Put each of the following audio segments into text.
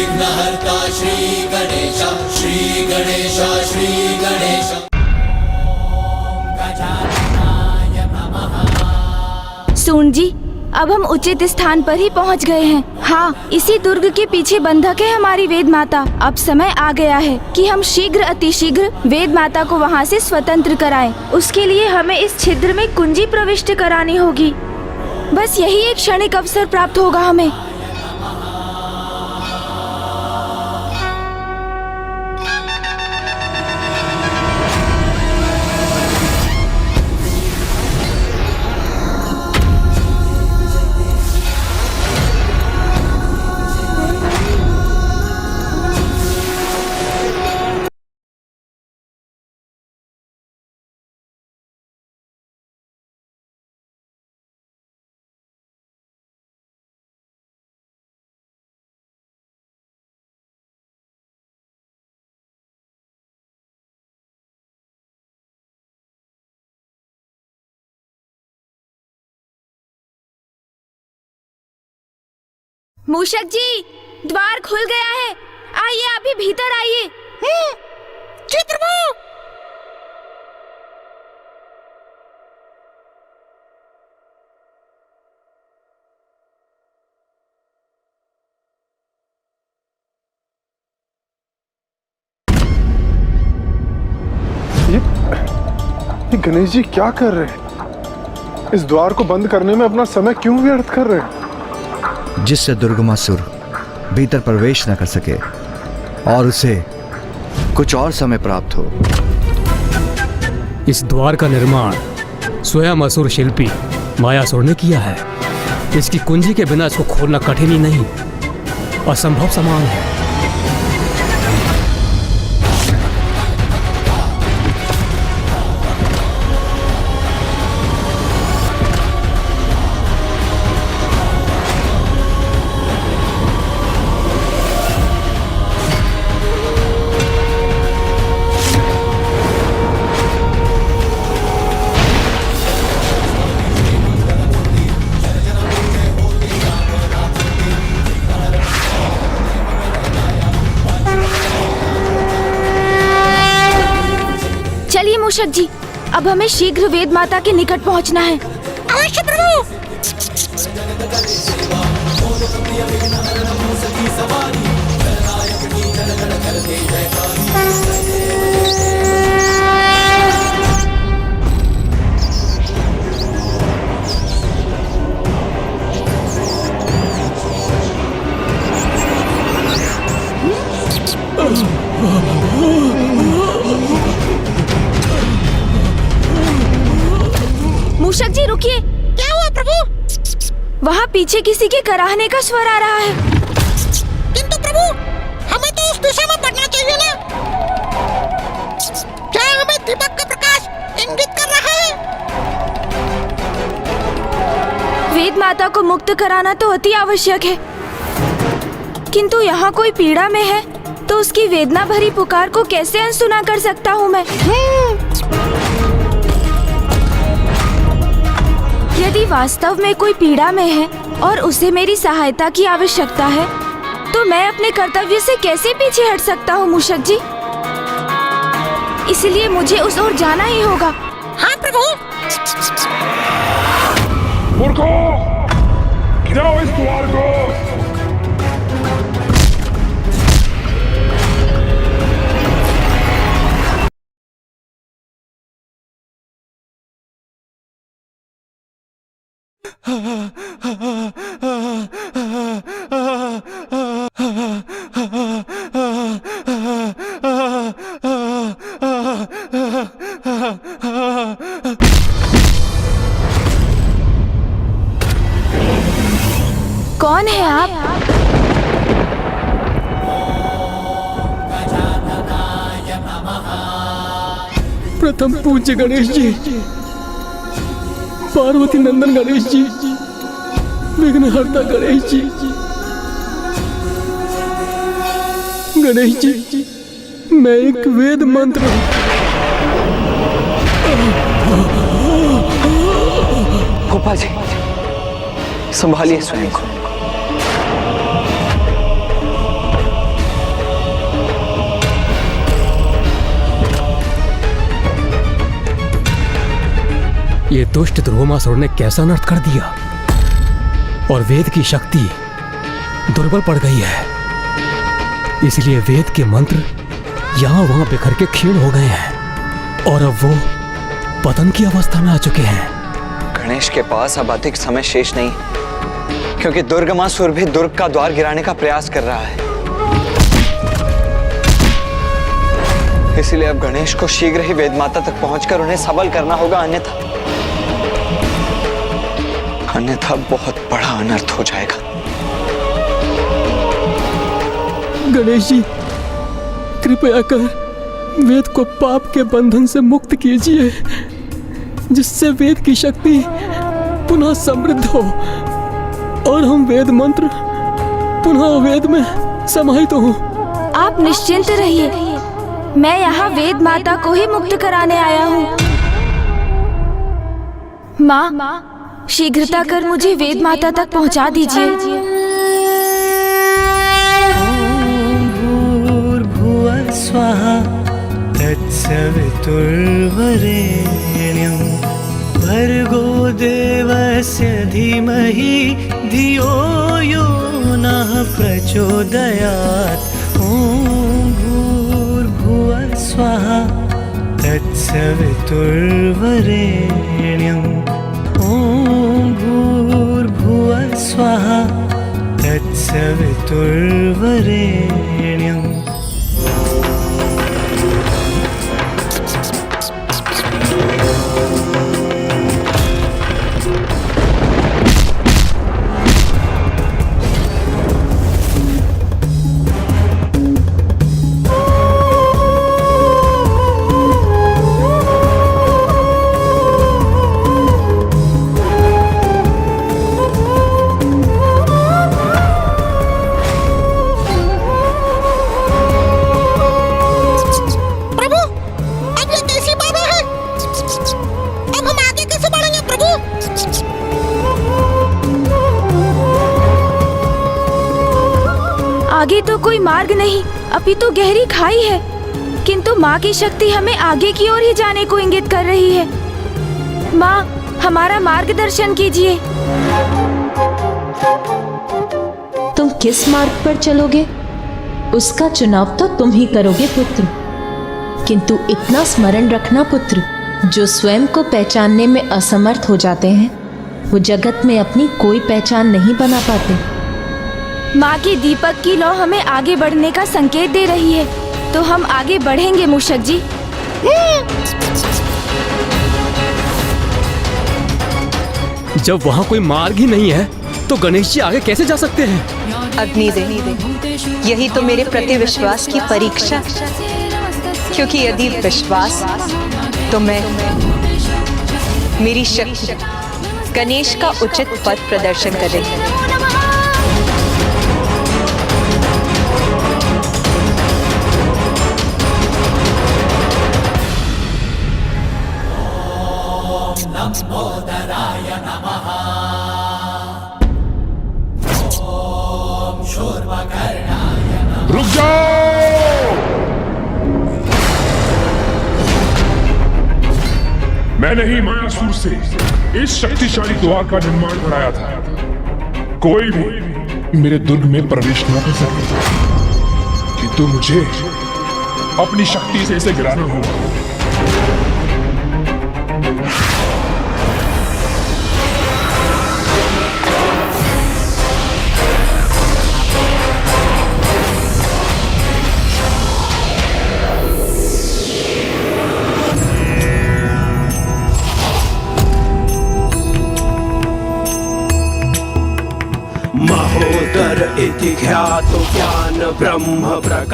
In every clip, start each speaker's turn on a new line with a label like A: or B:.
A: विघ्नहर्ता श्री गणेश, श्री गणेश, श्री गणेश।
B: सून जी, अब हम उचित स्थान पर ही पहुंच गए हैं। हाँ, इसी दुर्ग के पीछे बंधक है हमारी वेद माता। अब समय आ गया है कि हम शीघ्र अतिशीघ्र वेद माता को वहाँ से स्वतंत्र कराएं। उसके लिए हमें इस छिद्र में कुंजी प्रविष्ट करानी होगी। बस यही एक क्षणिक अवसर प्राप्त होगा हमें। मूषक जी, द्वार खुल गया है। आइए, अभी भीतर आइए।
C: जी प्रभु।
D: ये गणेश जी क्या कर रहे हैं? इस द्वार को बंद करने में अपना समय क्यों व्यर्थ कर रहे हैं?
E: जिससे दुर्गमासुर भीतर प्रवेश न कर सके और उसे कुछ और समय प्राप्त हो।
F: इस द्वार का निर्माण स्वयं असुर शिल्पी मायासुर ने किया है। इसकी कुंजी के बिना इसको खोलना कठिन ही नहीं, असंभव समान है।
B: चलिए मूषक जी, अब हमें शीघ्र वेद माता के निकट पहुंचना है।
C: अवश्य प्रभु।
B: मूषक जी रुकिए।
C: क्या हुआ प्रभु?
B: वहाँ पीछे किसी के कराहने का स्वर आ रहा है।
C: किंतु प्रभु, हमें तो उस दिशा में बढ़ना चाहिए ना। क्या हमें दीपक का प्रकाश इंगित कर रहा है?
B: वेद माता को मुक्त कराना तो अति आवश्यक है, किंतु यहाँ कोई पीड़ा में है तो उसकी वेदना भरी पुकार को कैसे अनसुना कर सकता हूँ मैं? यदि वास्तव में कोई पीड़ा में है और उसे मेरी सहायता की आवश्यकता है, तो मैं अपने कर्तव्य से कैसे पीछे हट सकता हूँ मूषक जी? इसलिए मुझे उस ओर जाना ही होगा।
C: हाँ प्रभु।
D: मूर्खों, गिराओ इस द्वार को।
B: कौन है आप?
F: प्रथम पूज्य गणेश जी, पार्वती नंदन गणेश जी, विघ्नहर्ता गणेश जी। गणेश जी, मैं एक वेद मंत्र
G: गोपाल जी, संभालिए स्वयं को।
F: ये दुष्ट दुर्गमासुर ने कैसा अनर्थ कर दिया और वेद की शक्ति दुर्बल पड़ गई है। इसलिए वेद के मंत्र यहाँ वहां बिखर के क्षीण हो गए हैं और अब वो पतन की अवस्था में आ चुके हैं।
E: गणेश के पास अब अधिक समय शेष नहीं, क्योंकि दुर्गमासुर भी दुर्ग का द्वार गिराने का प्रयास कर रहा है। इसलिए अब गणेश को शीघ्र ही वेदमाता तक पहुंचकर उन्हें सबल करना होगा, अन्यथा बहुत बड़ा अनर्थ हो जाएगा।
F: गणेश जी, कृपया कर वेद को पाप के बंधन से मुक्त कीजिए, जिससे वेद की शक्ति पुनः समृद्ध हो और हम वेद मंत्र पुनः वेद में समाहित हो।
B: आप निश्चिंत रहिए, मैं यहाँ वेद माता को ही मुक्त कराने आया हूँ। माँ, शीघ्रता कर मुझे वेद माता तक पहुँचा दीजिए।
H: भूर्भुवः स्वः तत्सवितुर्वरेण्यं भर्गो देवस्य धीमहि धियो यो नः प्रचोदयात्। ॐ भूर्भुवः स्वः तत्सवितुर्वरेण्यं ॐ भूर्भुवः स्वः तत्सवितुर्वरेण्यम्।
B: आगे तो कोई मार्ग नहीं, अभी तो गहरी खाई है, किंतु माँ की शक्ति हमें आगे की ओर ही जाने को इंगित कर रही है। माँ, हमारा मार्गदर्शन कीजिए।
I: तुम किस मार्ग पर चलोगे उसका चुनाव तो तुम ही करोगे पुत्र, किंतु इतना स्मरण रखना पुत्र, जो स्वयं को पहचानने में असमर्थ हो जाते हैं वो जगत में अपनी कोई पहचान नहीं बना पाते।
B: माँ की दीपक की लौ हमें आगे बढ़ने का संकेत दे रही है, तो हम आगे बढ़ेंगे मूषक जी।
F: जब वहाँ कोई मार्ग ही नहीं है तो गणेश जी आगे कैसे जा सकते हैं?
J: अग्निदेव, यही तो मेरे प्रति विश्वास की परीक्षा, क्योंकि यदि विश्वास तो मैं मेरी शक्ति गणेश का उचित पथ प्रदर्शन करेगी।
K: रुक जाओ! मैंने ही मायासुर से इस शक्तिशाली द्वार का निर्माण कराया था। कोई भी मेरे दुर्ग में प्रवेश न कर सके, किंतु मुझे अपनी शक्ति से इसे गिराना होगा।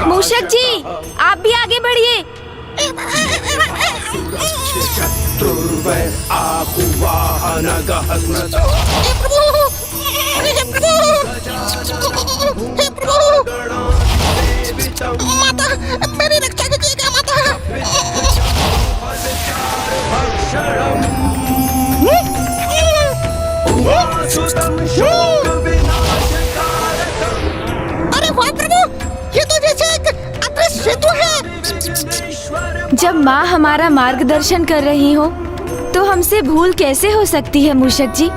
B: मूषक जी, आप भी आगे बढ़िए।
C: माता, मेरी रक्षा कीजिएगा माता। अरे वाह प्रभु, ये तो जैसे एक अदृश्य सेतु है।
B: जब माँ हमारा मार्गदर्शन कर रही हो तो हमसे भूल कैसे हो सकती है मूषक जी?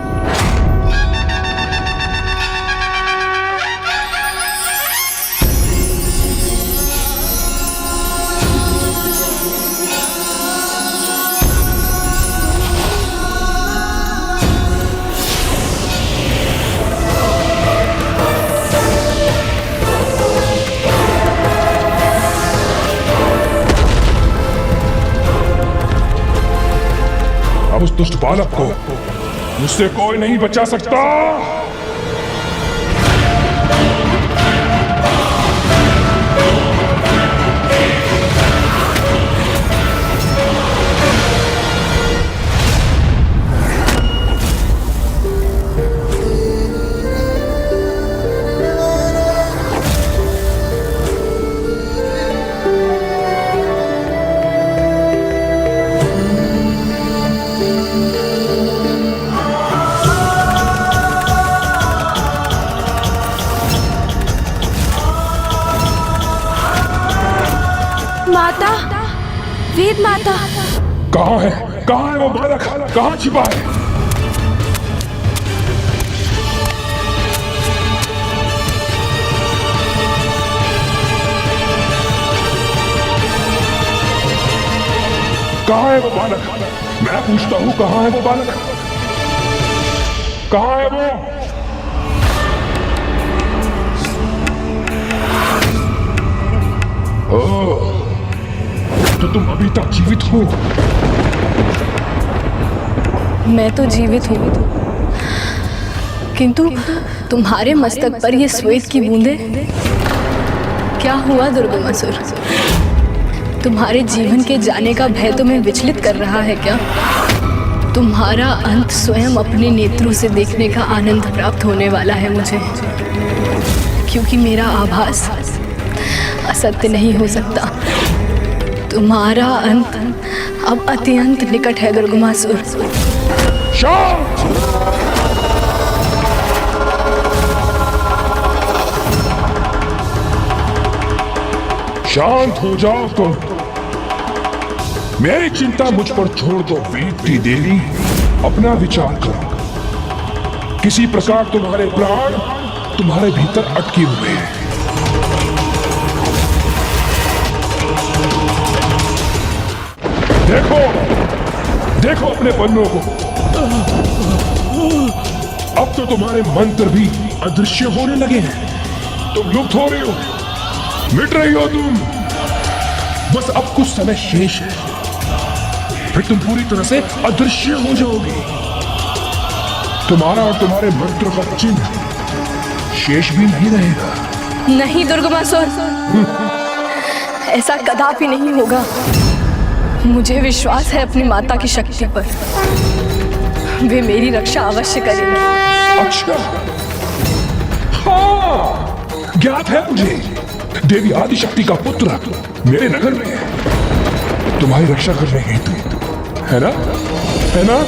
K: अब उस दुष्ट बालक को मुझसे कोई नहीं बचा सकता।
B: माता, वेद माता।
K: कहाँ है वो बालक? कहाँ छिपा है? कहाँ है वो बालक? मैं पूछता हूँ, कहाँ है वो बालक? कहाँ है वो? ओह, तो तुम अभी तक जीवित हो?
L: मैं तो जीवित हूँ, किंतु तुम्हारे मस्तक पर ये श्वेत की बूंदें, क्या हुआ दुर्गमासुर? तुम्हारे जीवन के जाने का भय तुम्हें विचलित कर रहा है क्या? तुम्हारा अंत स्वयं अपने नेत्रों से देखने का आनंद प्राप्त होने वाला है मुझे, क्योंकि मेरा आभास असत्य नहीं हो सकता। तुम्हारा अंत अब अत्यंत निकट है दुर्गमासुर।
K: शांत! शांत हो जाओ तुम। मेरी चिंता मुझ पर छोड़ दो वेद की देवी। अपना विचार करो। किसी प्रकार तुम्हारे प्राण तुम्हारे भीतर अटके हुए हैं। देखो अपने पन्नों को। अब तो तुम्हारे मंत्र भी अदृश्य होने लगे हैं। तुम लुप्त हो रही हो, मिट रही हो तुम। बस अब कुछ समय शेष है, फिर तुम पूरी तरह से अदृश्य हो जाओगे। तुम्हारा और तुम्हारे मंत्र का चिन्ह शेष भी नहीं रहेगा।
L: नहीं दुर्गमासुर, ऐसा कदापि नहीं होगा। मुझे विश्वास है अपनी माता की शक्ति पर। वे मेरी रक्षा अवश्य करेंगी।
K: अच्छा, हाँ, ज्ञात है मुझे। देवी आदिशक्ति का पुत्र मेरे नगर में है, तुम्हारी रक्षा करने हेतु, है ना?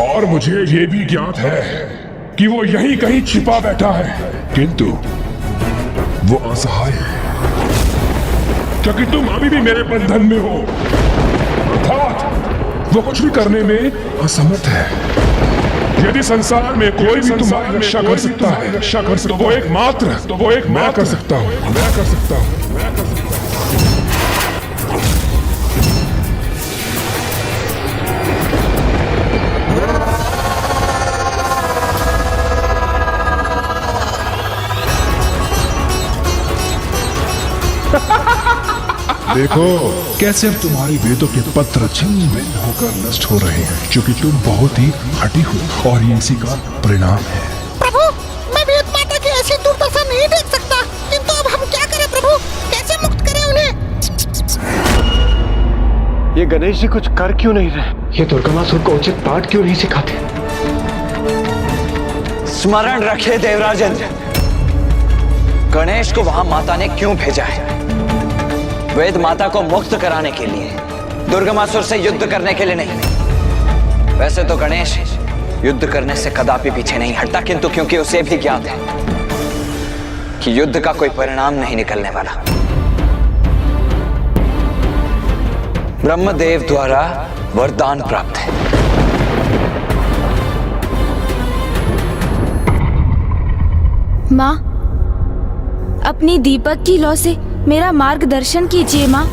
K: और मुझे ये भी ज्ञात है कि वो यहीं कहीं छिपा बैठा है, किंतु वो असहाय है, क्योंकि तुम अभी भी मेरे बंधन में हो। अर्थात वो कुछ भी करने में असमर्थ है। यदि संसार में कोई भी तुम्हारी रक्षा कर सकता है, तो वो एक मैं कर सकता हूँ। देखो कैसे अब तुम्हारी वेदों के पत्र छिन्न भिन्न होकर नष्ट हो रहे हैं, क्योंकि तुम बहुत ही हठी हो और ये इसी का परिणाम है।
C: प्रभु, मैं वेद माता की ऐसी दुर्दशा नहीं देख सकता, किंतु अब हम क्या करें प्रभु? कैसे मुक्त करें उन्हें?
D: ये गणेश जी कुछ कर क्यों नहीं रहे?
G: ये दुर्गमासुर को उचित पाठ क्यों नहीं सिखाते? स्मरण रखे देवराजन, गणेश को वहां माता ने क्यों भेजा है? वेद माता को मुक्त कराने के लिए, दुर्गमासुर से युद्ध करने के लिए नहीं। वैसे तो गणेश युद्ध करने से कदापि पीछे नहीं हटता, किंतु क्योंकि उसे भी ज्ञात है कि युद्ध का कोई परिणाम नहीं निकलने वाला। ब्रह्मदेव द्वारा वरदान प्राप्त है
B: माँ, अपनी दीपक की लौ से मेरा मार्गदर्शन कीजिए माँ।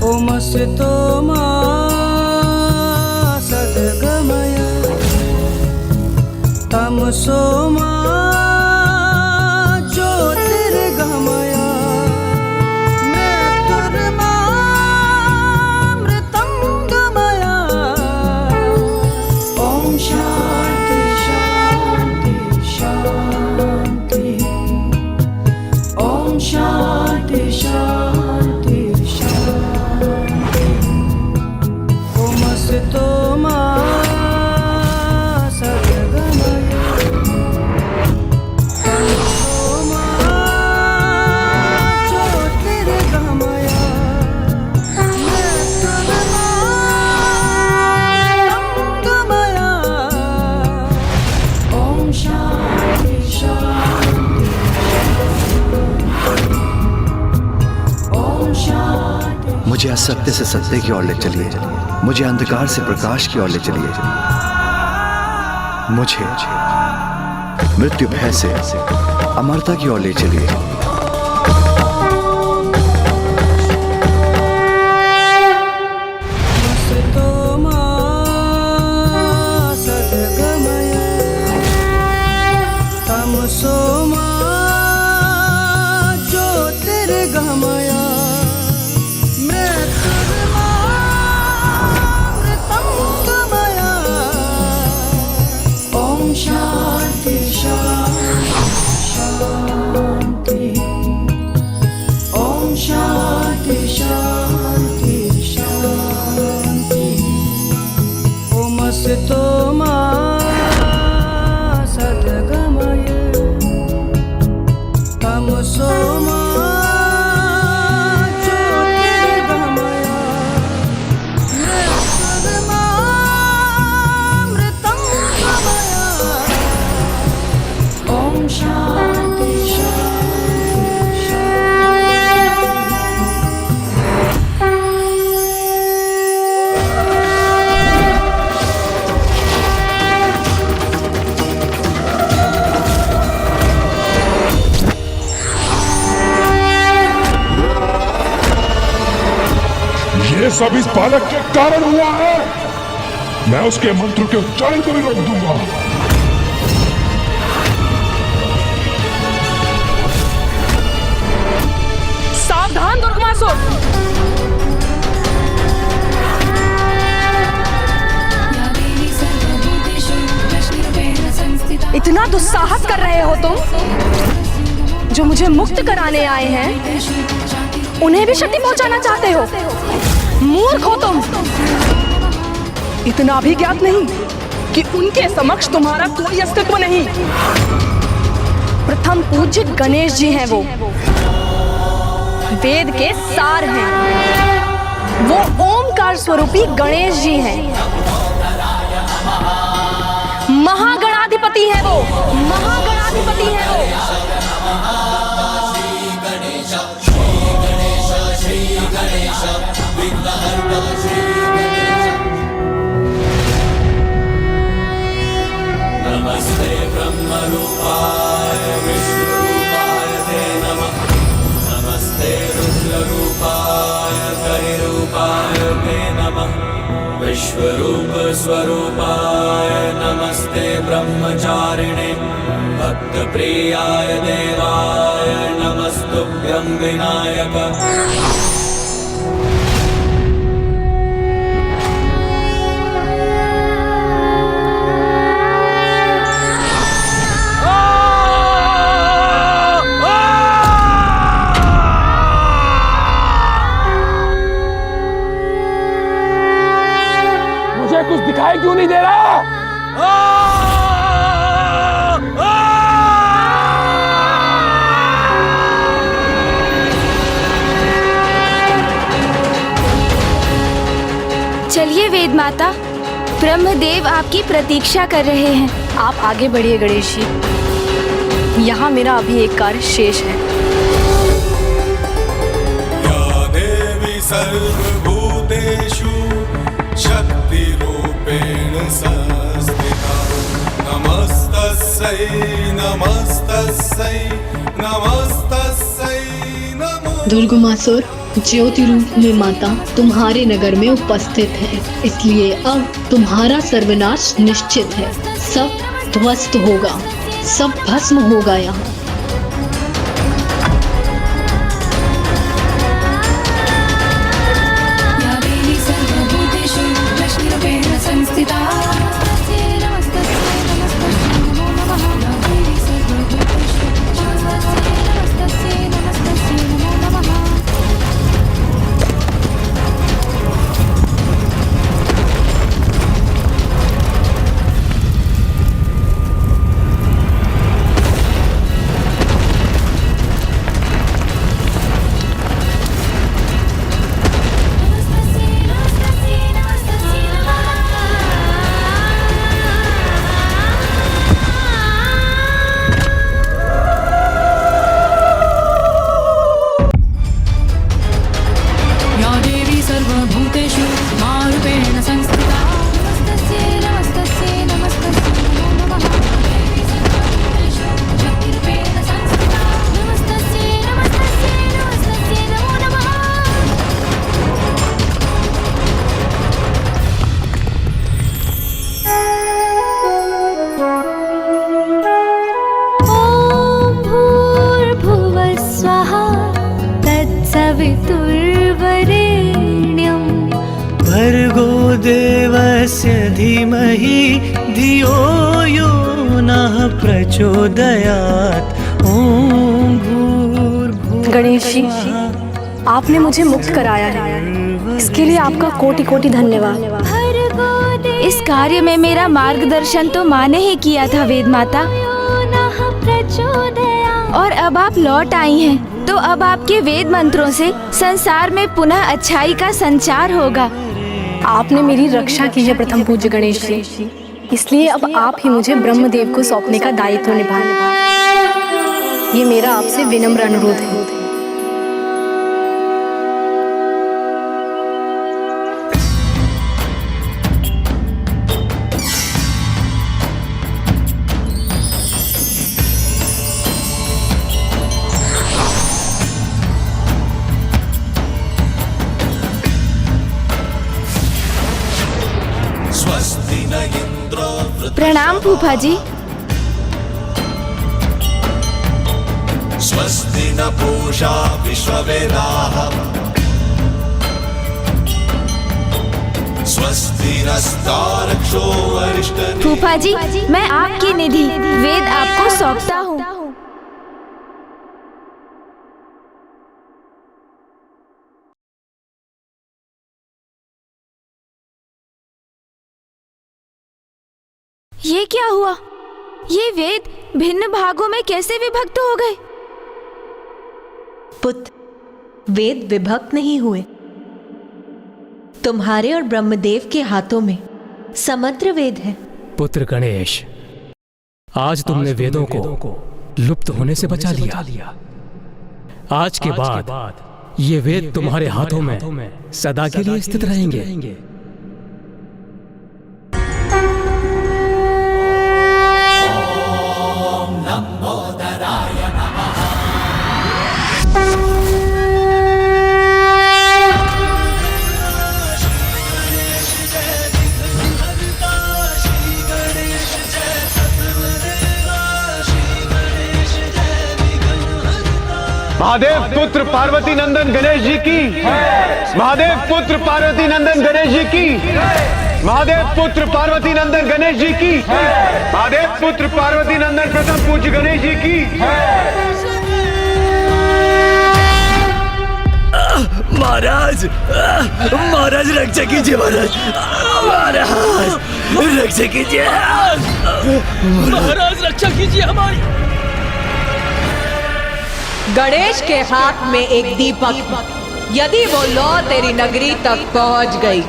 H: ओमस्तो मा सद्गमय तमसो मा ज्योतिर्गमय मृत्युर्मामृतं गमय। ॐ शान्ति शान्ति शान्ति। ॐ शान्ति शान्ति शान्ति। ओमस्तो मा सद्गमय तमसो मा ज्योतिर्गमय मृत्युर्मामृतं गमय। ॐ शान्ति शान्ति ॐ शान्ति।
E: मुझे असत्य से सत्य की ओर ले चलिए, मुझे अंधकार से प्रकाश की ओर ले चलिए, मुझे मृत्यु भय से अमरता की ओर ले चलिए।
H: ओमस्तो मा सद्गमय तमसो मा ज्योतिर्गमय मृत्युर्मामृतं गमय। ॐ शान्ति शान्ति शान्ति। ॐ शान्ति शान्ति शान्ति। ओमस्तो मा सद्गमय तमसो मा ज्योतिर्गमय मृत्युर्मामृतं गमय। ॐ शान्ति शान्ति
K: ये सब इस बालक के कारण हुआ है। मैं उसके मंत्र के उच्चारण को भी रोक दूंगा।
L: सावधान दुर्गमासुर! इतना दुस्साहस कर रहे हो तुम? जो मुझे मुक्त कराने आए हैं उन्हें भी क्षति पहुंचाना चाहते हो? मूर्ख हो तुम! इतना भी ज्ञात नहीं कि उनके समक्ष तुम्हारा कोई अस्तित्व नहीं। प्रथम पूज्य गणेश जी हैं वो, वेद के सार हैं। वो ओमकार स्वरूपी गणेश जी हैं। महागणाधिपति हैं वो, महागणाधिपति हैं वो।
A: नमस्ते ब्रह्मरूपाय विष्णुरूपाय ते नमः। नमस्ते रुद्ररूपाय करिरूपाय ते नमः। विश्वरूप स्वरूपाय नमस्ते ब्रह्मचारिणे। भक्तप्रियाय देवाय नमस्तुभ्यं विनायक।
B: माता, ब्रह्मदेव आपकी प्रतीक्षा कर रहे हैं।
L: आप आगे बढ़िए गणेश जी, यहाँ मेरा अभी एक कार्य शेष है।
A: या देवी सर्वभूतेषु शक्तिरूपेण संस्थिता नमस्तस्यै नमस्तस्यै नमस्तस्यै नमो।
L: दुर्गमासुर ज्योति रूप में माता तुम्हारे नगर में उपस्थित है, इसलिए अब तुम्हारा सर्वनाश निश्चित है। सब ध्वस्त होगा, सब भस्म होगा यहाँ।
H: भर्गो देवस्य धीमहि धियो यो नः प्रचोदयात्। ओम भूर्भुवः।
L: गणेश जी, आपने मुझे मुक्त कराया है, इसके लिए आपका कोटि कोटि धन्यवाद।
B: इस कार्य में मेरा मार्गदर्शन तो माँ ने ही किया था वेद माता, और अब आप लौट आई हैं, तो अब आपके वेद मंत्रों से संसार में पुनः अच्छाई का संचार होगा।
L: आपने मेरी रक्षा की है प्रथम पूज्य गणेश जी, इसलिए अब आप ही मुझे ब्रह्मदेव को सौंपने का दायित्व निभाएं। ये मेरा आपसे विनम्र अनुरोध है।
B: प्रणाम फूफा जी।
A: स्वस्ति न पूषा विश्ववेदाः स्वस्ति नस्तारक्षो अरिष्टनेमिः।
B: फूफा जी, मैं आपकी निधि वेद आपको सौंपता हूँ। ये क्या हुआ? ये वेद भिन्न भागों में कैसे विभक्त हो गए?
I: पुत्र, वेद विभक्त नहीं हुए। तुम्हारे और ब्रह्मदेव के हाथों में समग्र वेद है।
F: पुत्र गणेश, आज तुमने वेदों को लुप्त होने से बचा लिया। आज के बाद ये वेद तुम्हारे हाथों में सदा के लिए स्थित रहेंगे।
D: महादेव पुत्र पार्वती नंदन गणेश जी की, महादेव पुत्र पार्वती नंदन गणेश जी की, महादेव पुत्र पार्वती नंदन गणेश जी की, महादेव पुत्र पार्वती नंदन प्रथम पूज्य गणेश जी की।
H: महाराज, महाराज रक्षा कीजिए, महाराज, महाराज रक्षा कीजिए,
F: महाराज रक्षा कीजिए हमारी।
I: गणेश के हाथ में एक दीपक
J: यदि वो लौ तेरी नगरी तक पहुंच गई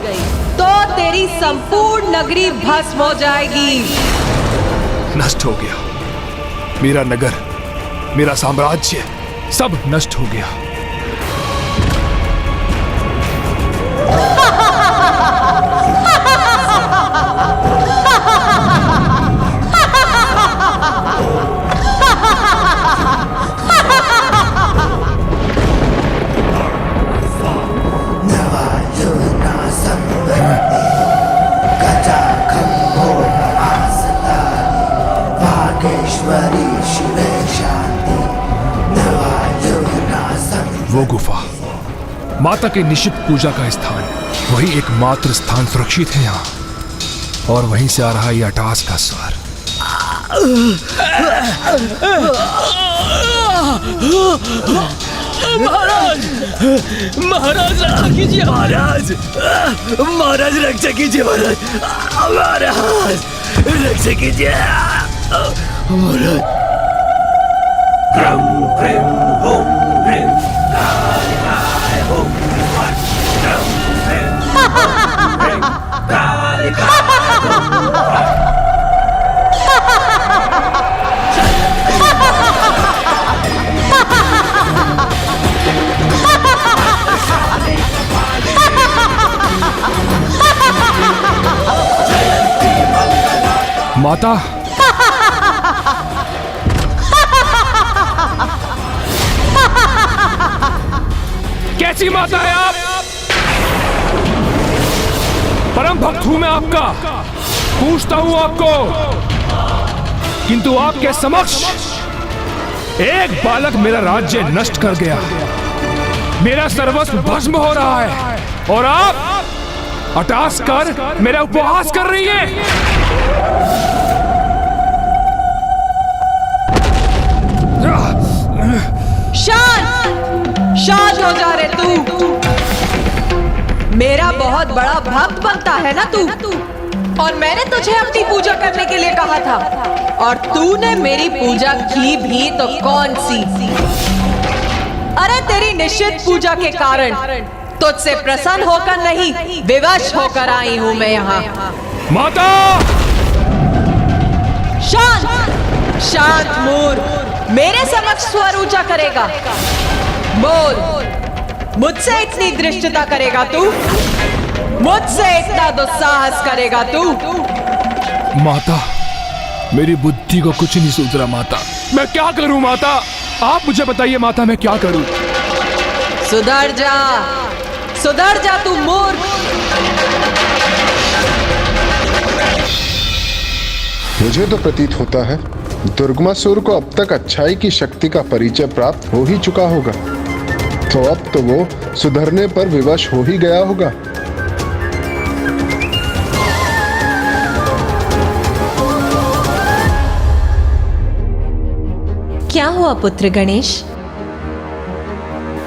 J: तो तेरी संपूर्ण नगरी भस्म हो जाएगी।
K: नष्ट हो गया मेरा नगर, मेरा साम्राज्य सब नष्ट हो गया। वो गुफा माता के निश्चित पूजा का स्थान, वही एकमात्र स्थान सुरक्षित है यहाँ, और वहीं से आ रहा ये अटास का स्वर।
H: महाराज, महाराज रक्षा कीजिए, महाराज, महाराज रक्षा कीजिए, महाराज, महाराज रक्षा कीजिए, महाराज।
K: माता, कैसी माता है आप? परम भक्त हूं मैं आपका, पूछता हूं आपको, किंतु आपके समक्ष एक बालक मेरा राज्य नष्ट कर गया, मेरा सर्वस्व भस्म हो रहा है, और आप अटास कर मेरा उपहास कर रही है।
J: शांत हो जा रे तू। मेरा बहुत बड़ा भक्त बनता है ना तू, और मैंने तुझे अपनी पूजा करने के लिए कहा था, और तूने मेरी पूजा की भी तो कौन सी? अरे तेरी निश्चित पूजा के कारण तुझसे प्रसन्न होकर नहीं, विवश होकर आई हूं मैं यहाँ।
K: माता!
J: शांत शांत मूर्ख, मेरे समक्ष स्वर ऊंचा करेगा? बोल, मुझसे इतनी दृष्टता करेगा तू? मुझसे इतना दुस्साहस करेगा तू?
K: माता, मेरी बुद्धि को कुछ नहीं सूझ रहा माता, मैं क्या करूं माता? आप मुझे बताइए माता, मैं क्या करूं?
J: सुधर जा तू मूर्ख।
M: मुझे तो प्रतीत होता है दुर्गमासुर को अब तक अच्छाई की शक्ति का परिचय प्राप्त हो ही चुका होगा, तो अब तो वो सुधरने पर विवश हो ही गया होगा।
I: क्या हुआ पुत्र गणेश?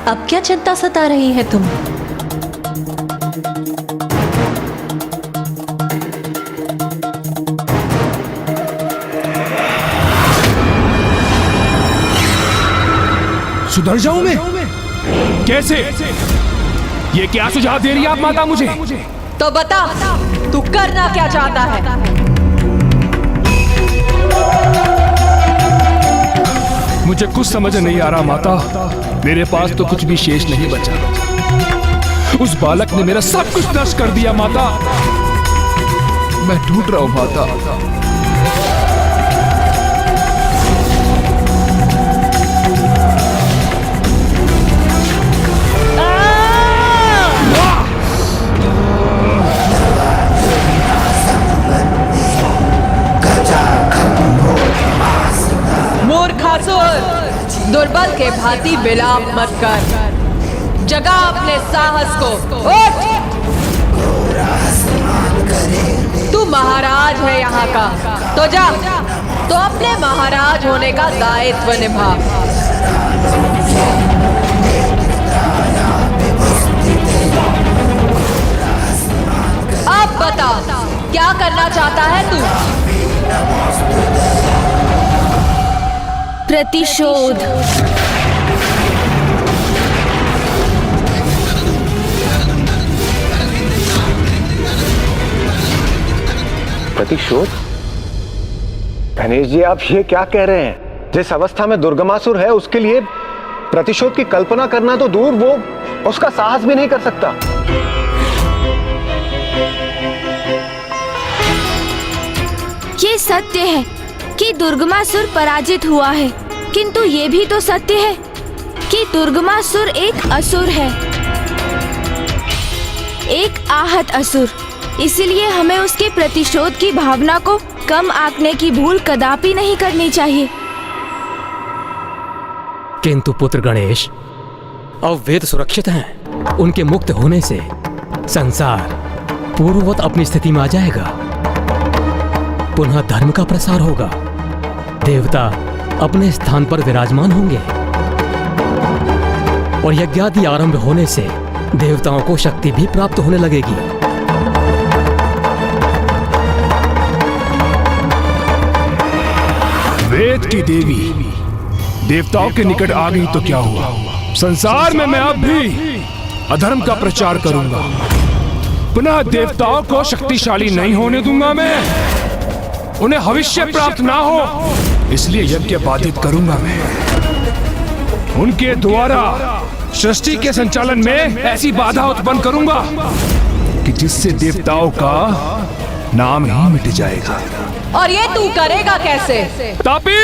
I: अब क्या चिंता सता रही है तुम?
K: सुधर जाऊं मैं? कैसे? ये क्या सुझाव दे रही है आप माता मुझे?
J: तो बता, तू करना क्या चाहता है?
K: मुझे कुछ समझ नहीं आ रहा माता, मेरे पास तो कुछ भी शेष नहीं बचा। उस बालक ने मेरा सब कुछ नष्ट कर दिया माता, मैं ढूंढ रहा हूं माता।
J: दुर्बल के भांति विलाप मत कर, जगा अपने साहस को, उठ! तू महाराज है यहाँ का, तो जा, तो अपने महाराज होने का दायित्व निभा। अब बता, क्या करना चाहता है तू?
B: प्रतिशोध।
D: प्रतिशोध? गणेश जी, आप ये क्या कह रहे हैं? जिस अवस्था में दुर्गमासुर है उसके लिए प्रतिशोध की कल्पना करना तो दूर, वो उसका साहस भी नहीं कर सकता।
B: ये सत्य है कि दुर्गमासुर पराजित हुआ है, किंतु ये भी तो सत्य है कि दुर्गमासुर एक असुर है, एक आहत असुर। इसलिए हमें उसके प्रतिशोध की भावना को कम आंकने की भूल कदापि नहीं करनी चाहिए।
F: किंतु पुत्र गणेश, अब वेद सुरक्षित हैं। उनके मुक्त होने से संसार पूर्ववत अपनी स्थिति में आ जाएगा। पुनः धर्म का प्रसार होगा, देवता अपने स्थान पर विराजमान होंगे और यज्ञादि आरंभ होने से देवताओं को शक्ति भी प्राप्त होने लगेगी।
K: वेद की देवी देवताओं के निकट आ गई तो क्या हुआ? संसार में मैं अब भी अधर्म का प्रचार करूंगा। पुनः देवताओं को शक्तिशाली नहीं होने दूंगा मैं। उन्हें भविष्य प्राप्त ना हो, इसलिए यज्ञ बाधित करूंगा मैं। उनके द्वारा सृष्टि के संचालन में ऐसी बाधा उत्पन्न करूंगा कि जिससे देवताओं का नाम ही मिट जाएगा।
J: और ये तू करेगा कैसे?
K: तापी!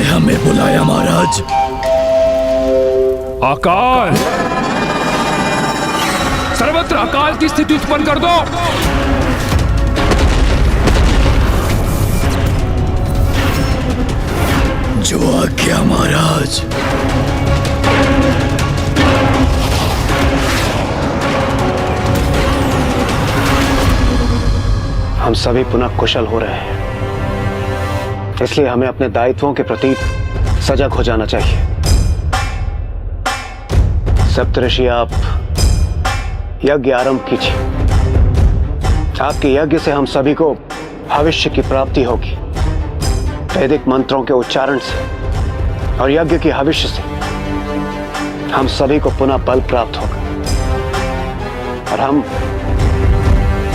H: हमें बुलाया महाराज।
K: अकाल, सर्वत्र अकाल की स्थिति उत्पन्न कर दो।
H: जो आज्ञा महाराज।
D: हम सभी पुनः कुशल हो रहे हैं, इसलिए हमें अपने दायित्वों के प्रति सजग हो जाना चाहिए। सप्तऋषि, आप यज्ञ आरंभ कीजिए। आपके यज्ञ से हम सभी को भविष्य की प्राप्ति होगी। वैदिक मंत्रों के उच्चारण से और यज्ञ की भविष्य से हम सभी को पुनः बल प्राप्त होगा और हम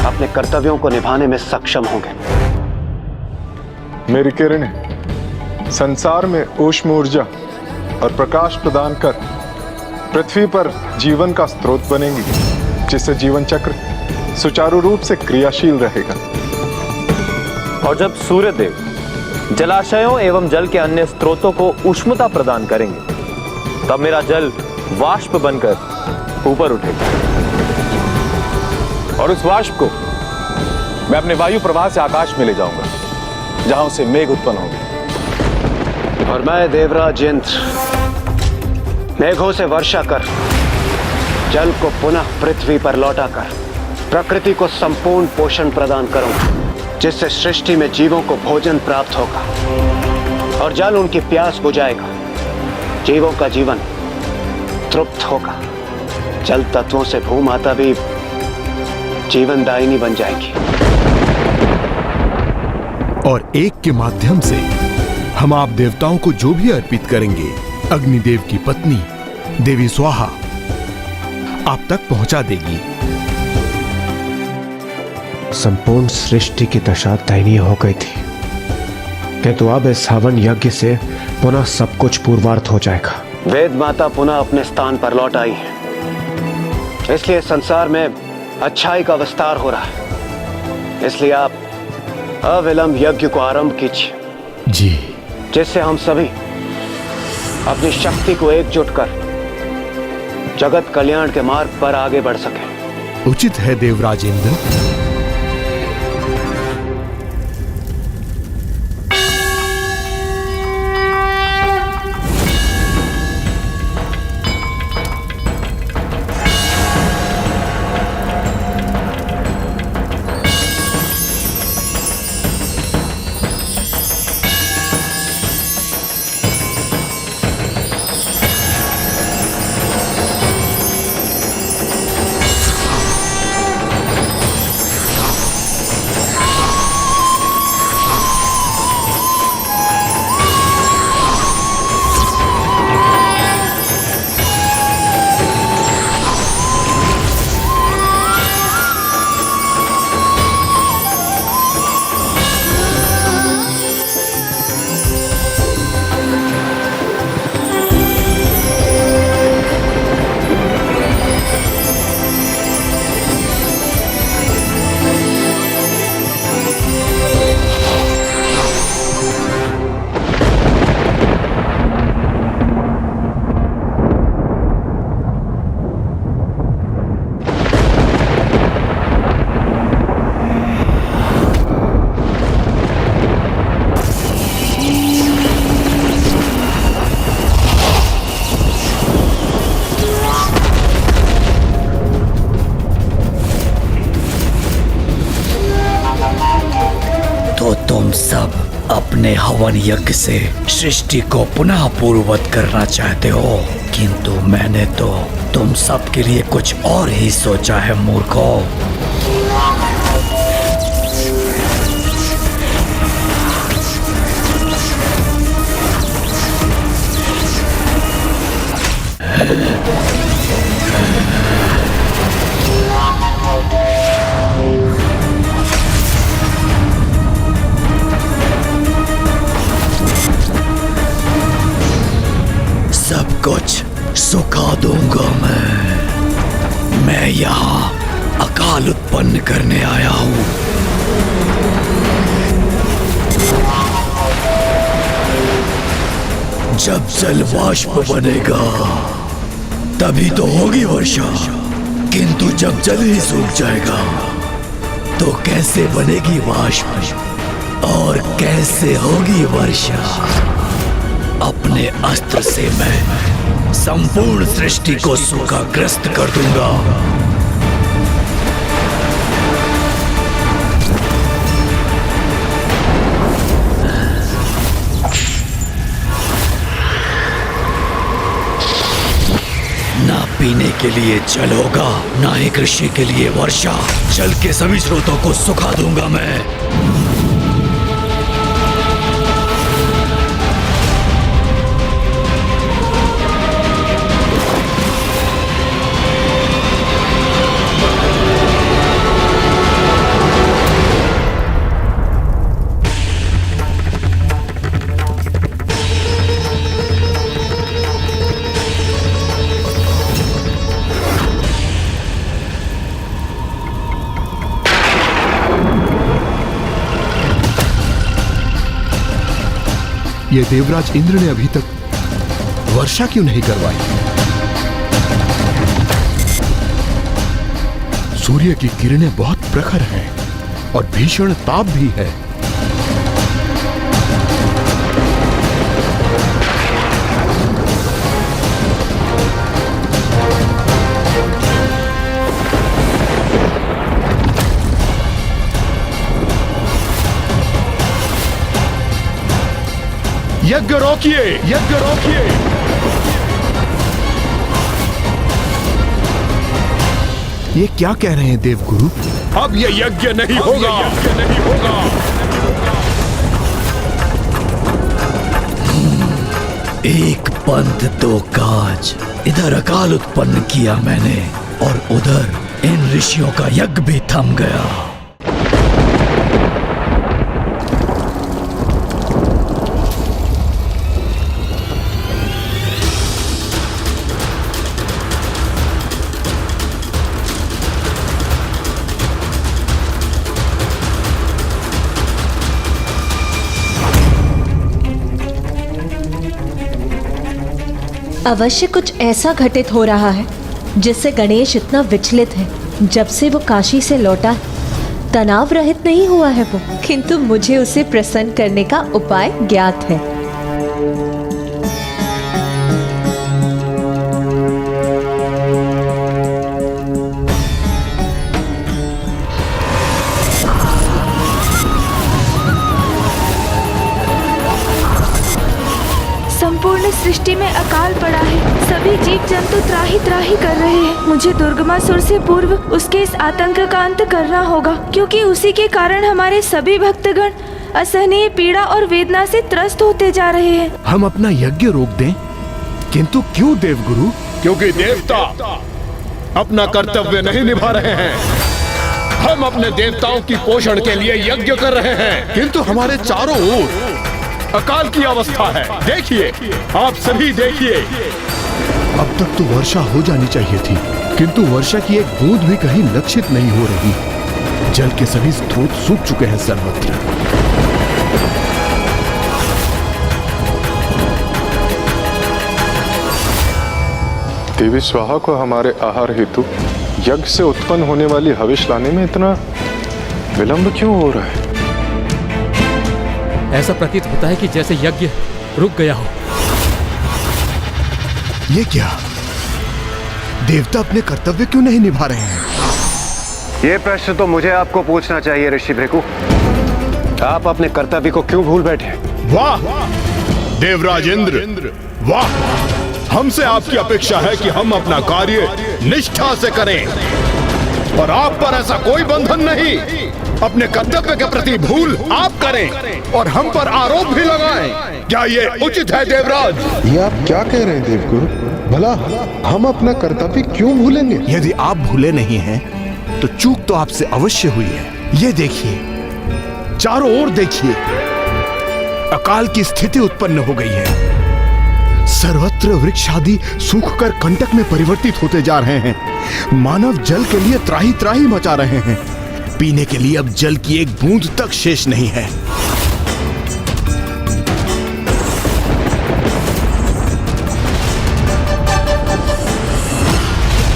D: अपने कर्तव्यों को निभाने में सक्षम होंगे।
M: मेरी किरणें संसार में ऊष्म ऊर्जा और प्रकाश प्रदान कर पृथ्वी पर जीवन का स्रोत बनेंगी, जिससे जीवन चक्र सुचारू रूप से क्रियाशील रहेगा।
N: और जब सूर्य देव जलाशयों एवं जल के अन्य स्रोतों को उष्णता प्रदान करेंगे, तब मेरा जल वाष्प बनकर ऊपर उठेगा और उस वाष्प को मैं अपने वायु प्रवाह से आकाश में ले जाऊंगा, जहां से मेघ उत्पन्न होंगे।
D: और मैं देवराज इंद्र मेघों से वर्षा कर जल को पुनः पृथ्वी पर लौटाकर प्रकृति को संपूर्ण पोषण प्रदान करूंगा, जिससे सृष्टि में जीवों को भोजन प्राप्त होगा और जल उनकी प्यास बुझाएगा। जीवों का जीवन तृप्त होगा। जल तत्वों से भूमाता भी जीवनदायिनी बन जाएगी।
O: और एक के माध्यम से हम आप देवताओं को जो भी अर्पित करेंगे, अग्निदेव की पत्नी देवी स्वाहा आप तक पहुंचा देगी।
P: संपूर्ण सृष्टि की दशा दयनीय हो गई थी, किंतु अब इस हवन यज्ञ से पुनः सब कुछ पूर्वार्थ हो जाएगा।
D: वेद माता पुनः अपने स्थान पर लौट आई है, इसलिए संसार में अच्छाई का विस्तार हो रहा है। इसलिए आप अविलंब यज्ञ को आरंभ कीजिए
O: जी,
D: जिससे हम सभी
N: अपनी शक्ति को एकजुट कर जगत कल्याण के मार्ग पर आगे बढ़ सके।
O: उचित है देवराज इंद्र।
H: तुम सब अपने हवन यज्ञ से सृष्टि को पुनः पूर्ववत करना चाहते हो, किंतु मैंने तो तुम सब के लिए कुछ और ही सोचा है मूर्खों। सब कुछ सुखा दूंगा मैं यहाँ अकाल उत्पन्न करने आया हूँ। जब जल वाष्प बनेगा तभी तो होगी वर्षा, किंतु जब जल ही सूख जाएगा तो कैसे बनेगी वाष्प और कैसे होगी वर्षा। अपने अस्त्र से मैं संपूर्ण सृष्टि को सूखाग्रस्त कर दूंगा। ना पीने के लिए जल होगा, ना ही कृषि के लिए वर्षा। जल के सभी स्रोतों को सुखा दूंगा मैं।
O: ये देवराज इंद्र ने अभी तक वर्षा क्यों नहीं करवाई? सूर्य की किरणें बहुत प्रखर हैं और भीषण ताप भी है। यज्ञ रोकिए, यज्ञ रोकिए। ये क्या कह रहे हैं देवगुरु?
K: अब ये यज्ञ नहीं होगा, यज्ञ नहीं होगा।
H: एक पंथ दो काज, इधर अकाल उत्पन्न किया मैंने और उधर इन ऋषियों का यज्ञ भी थम गया।
I: अवश्य कुछ ऐसा घटित हो रहा है जिससे गणेश इतना विचलित है। जब से वो काशी से लौटा तनाव रहित नहीं हुआ है वो, किंतु मुझे उसे प्रसन्न करने का उपाय ज्ञात है।
B: संपूर्ण सृष्टि में अकाल पड़ा है। सभी जीव जंतु त्राही त्राही कर रहे हैं। मुझे दुर्गमासुर से पूर्व उसके इस आतंक का अंत करना होगा, क्योंकि उसी के कारण हमारे सभी भक्तगण असहनीय पीड़ा और वेदना से त्रस्त होते जा रहे हैं।
O: हम अपना यज्ञ रोक दें, किंतु क्यों देवगुरु?
Q: क्योंकि देवता अपना कर्तव्य नहीं निभा रहे हैं। हम अपने देवताओं की पोषण के लिए यज्ञ कर रहे हैं, किंतु हमारे चारों ओर अकाल की अवस्था है। देखिए, आप सभी देखिए।
O: अब तक तो वर्षा हो जानी चाहिए थी, किंतु वर्षा की एक बूंद भी कहीं लक्षित नहीं हो रही। जल के सभी स्रोत सूख चुके हैं सर्वत्र।
M: देवी स्वाहा को हमारे आहार हेतु यज्ञ से उत्पन्न होने वाली हविष लाने में इतना विलंब क्यों हो रहा है?
F: ऐसा प्रतीत होता है कि जैसे यज्ञ रुक गया हो।
O: ये क्या? देवता अपने कर्तव्य क्यों नहीं निभा रहे हैं?
D: ये प्रश्न तो मुझे आपको पूछना चाहिए ऋषि भृगु। आप अपने कर्तव्य को क्यों भूल बैठे?
Q: वाह देवराज इंद्र, वाह! हमसे आपकी अपेक्षा है कि हम अपना कार्य निष्ठा से करें, और आप पर ऐसा कोई बंधन नहीं। अपने कर्तव्य के प्रति भूल आप करें और हम पर आरोप भी लगाएं। क्या ये उचित है देवराज?
M: ये आप क्या कह रहे हैं देवगुरु? भला हम अपना कर्तव्य क्यों भूलेंगे?
O: यदि आप भूले नहीं हैं, तो चूक तो आपसे अवश्य हुई है। ये देखिए, चारों ओर देखिए, अकाल की स्थिति उत्पन्न हो गई है। सर्वत्र वृक्ष आदि सूखकर कंटक में परिवर्तित होते जा रहे हैं। मानव जल के लिए त्राही त्राही मचा रहे हैं। पीने के लिए अब जल की एक बूंद तक शेष नहीं है।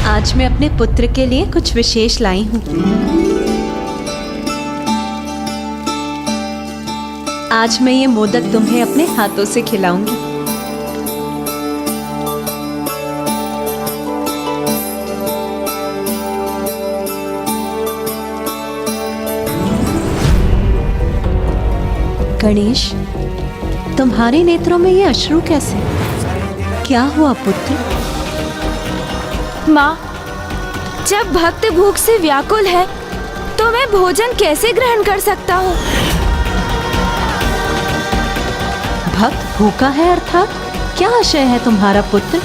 I: आज मैं अपने पुत्र के लिए कुछ विशेष लाई हूँ। आज मैं ये मोदक तुम्हें अपने हाथों से खिलाऊंगी। गणेश, तुम्हारे नेत्रों में ये अश्रु कैसे? क्या हुआ पुत्र?
B: माँ, जब भक्त भूख से व्याकुल है तो मैं भोजन कैसे ग्रहण कर सकता हूँ?
I: भक्त भूखा है अर्थात क्या आशय है तुम्हारा पुत्र?